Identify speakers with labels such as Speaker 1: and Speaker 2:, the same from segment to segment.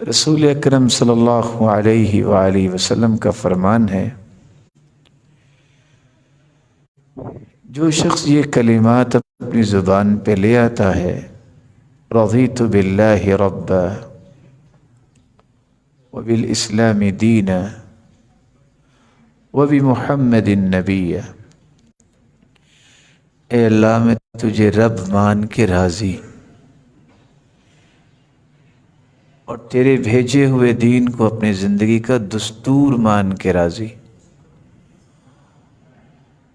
Speaker 1: رسول اکرم صلی اللہ علیہ وآلہ وسلم کا فرمان ہے، جو شخص یہ کلمات اپنی زبان پہ لے آتا ہے، رضیت باللہ ربا وبالاسلام دینا وبمحمد نبیا، اے اللہ میں تجھے رب مان کے راضی اور تیرے بھیجے ہوئے دین کو اپنی زندگی کا دستور مان کے راضی،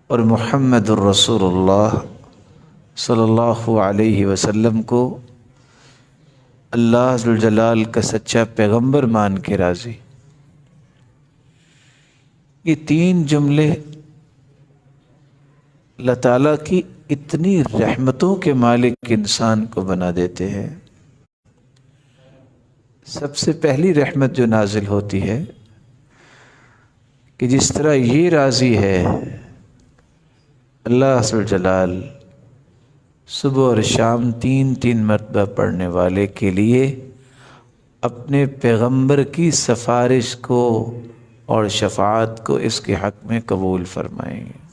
Speaker 1: اور محمد الرسول اللہ صلی اللہ علیہ وسلم کو اللہ ذوالجلال کا سچا پیغمبر مان کے راضی۔ یہ تین جملے اللہ تعالیٰ کی اتنی رحمتوں کے مالک انسان کو بنا دیتے ہیں۔ سب سے پہلی رحمت جو نازل ہوتی ہے کہ جس طرح یہ راضی ہے، اللہ ذوالجلال صبح اور شام تین مرتبہ پڑھنے والے کے لیے اپنے پیغمبر کی سفارش کو اور شفاعت کو اس کے حق میں قبول فرمائیں گے۔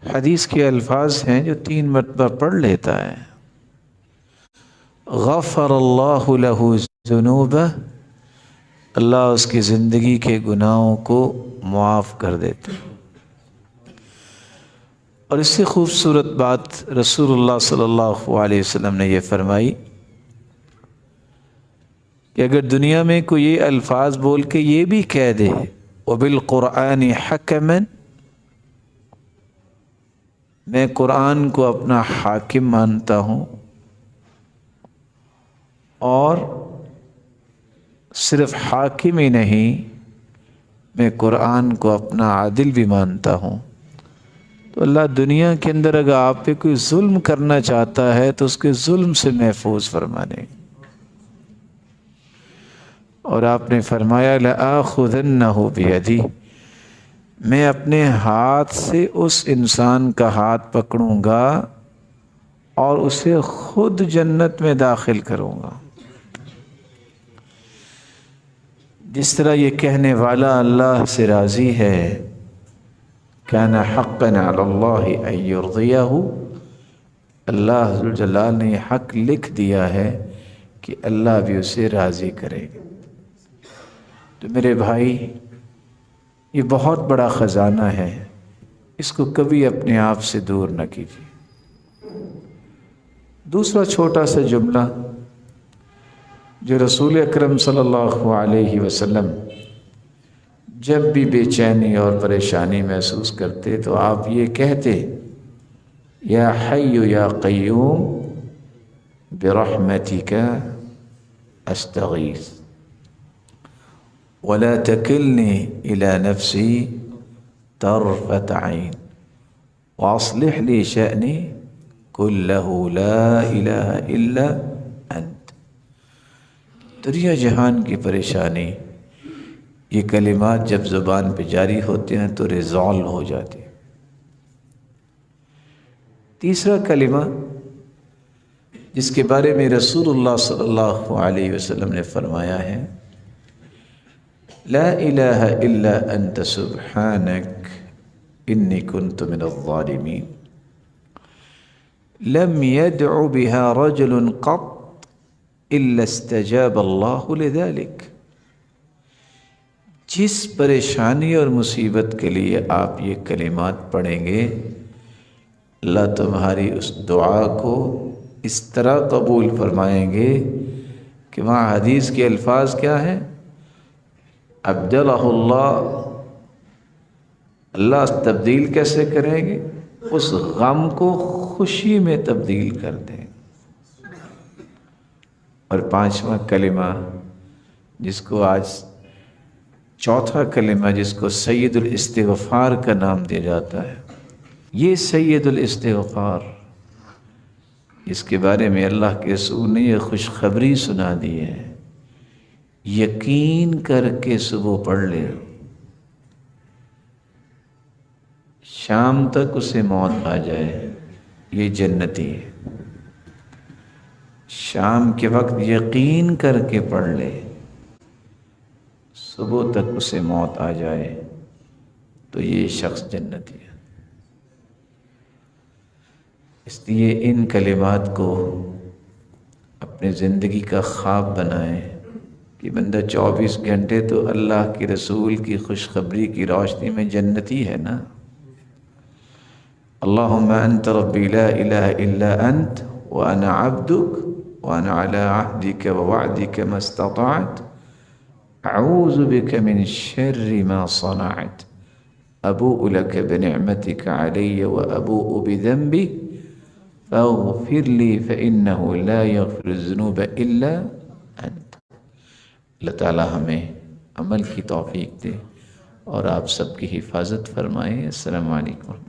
Speaker 1: حدیث کے الفاظ ہیں جو 3 مرتبہ پڑھ لیتا ہے، غفر اللہ لہ ذنوبہ، اللہ اس کی زندگی کے گناہوں کو معاف کر دیتے۔ اور اس سے خوبصورت بات رسول اللہ صلی اللہ علیہ وسلم نے یہ فرمائی کہ اگر دنیا میں کوئی یہ الفاظ بول کے یہ بھی کہہ دے وبالقرآن حکما، میں قرآن کو اپنا حاکم مانتا ہوں اور صرف حاکم ہی نہیں، میں قرآن کو اپنا عادل بھی مانتا ہوں، تو اللہ دنیا کے اندر اگر آپ پہ کوئی ظلم کرنا چاہتا ہے تو اس کے ظلم سے محفوظ فرما دے۔ اور آپ نے فرمایا لآخذنہ بیدی، میں اپنے ہاتھ سے اس انسان کا ہاتھ پکڑوں گا اور اسے خود جنت میں داخل کروں گا۔ جس طرح یہ کہنے والا اللہ سے راضی ہے، کان حقا علی اللہ ان یرضیہ، اللہ ذوالجلال نے یہ حق لکھ دیا ہے کہ اللہ بھی اسے راضی کرے گا۔ تو میرے بھائی، یہ بہت بڑا خزانہ ہے، اس کو کبھی اپنے آپ سے دور نہ کیجیے۔ دوسرا چھوٹا سا جملہ جو رسول اکرم صلی اللہ علیہ وسلم جب بھی بے چینی اور پریشانی محسوس کرتے تو آپ یہ کہتے، یا حی یا قیوم برحمتک استغیث ولا تکلنی الی نفسی طرفۃ عین واصلح لی شأنی کلہ لا الہ الا انت۔ دنیا جہان کی پریشانی، یہ کلمات جب زبان پہ جاری ہوتے ہیں تو ریزالو ہو جاتے ہیں۔ تیسرا کلمہ جس کے بارے میں رسول اللہ صلی اللہ علیہ وسلم نے فرمایا ہے، لا الہ الا انت سبحانک انی کنت من الظالمین، لم يدع بها رجل قط الا استجاب اللہ لذلك۔ جس پریشانی اور مصیبت کے لیے آپ یہ کلمات پڑھیں گے، اللہ تمہاری اس دعا کو اس طرح قبول فرمائیں گے کہ وہاں حدیث کے الفاظ کیا ہیں، ابدلہ اللہ تبدیل کیسے کریں گے، اس غم کو خوشی میں تبدیل کر دیں۔ اور 5واں کلمہ جس کو آج چوتھا کلمہ جس کو سید الاستغفار کا نام دیا جاتا ہے، یہ سید الاستغفار، اس کے بارے میں اللہ کے رسول نے یہ خوشخبری سنا دی ہے، یقین کر کے صبح پڑھ لے، شام تک اسے موت آ جائے، یہ جنتی ہے۔ شام کے وقت یقین کر کے پڑھ لے، صبح تک اسے موت آ جائے تو یہ شخص جنتی ہے۔ اس لیے ان کلمات کو اپنے زندگی کا خواب بنائیں کہ بندہ 24 گھنٹے تو اللہ کے رسول کی خوشخبری کی روشنی میں جنتی ہے نا۔ اللہم انت ربی لا الہ الا انت وانا عبدک وانا علی عہدک ووعدک ما استطعت اعوذ بک من شر ما صنعت ابوء لک بنعمتک علی وابوء بذنبی فاغفر لی فإنہ لا یغفر الذنوب الا انت۔ اللہ تعالی ہمیں عمل کی توفیق دے اور آپ سب کی حفاظت فرمائے۔ السلام علیکم۔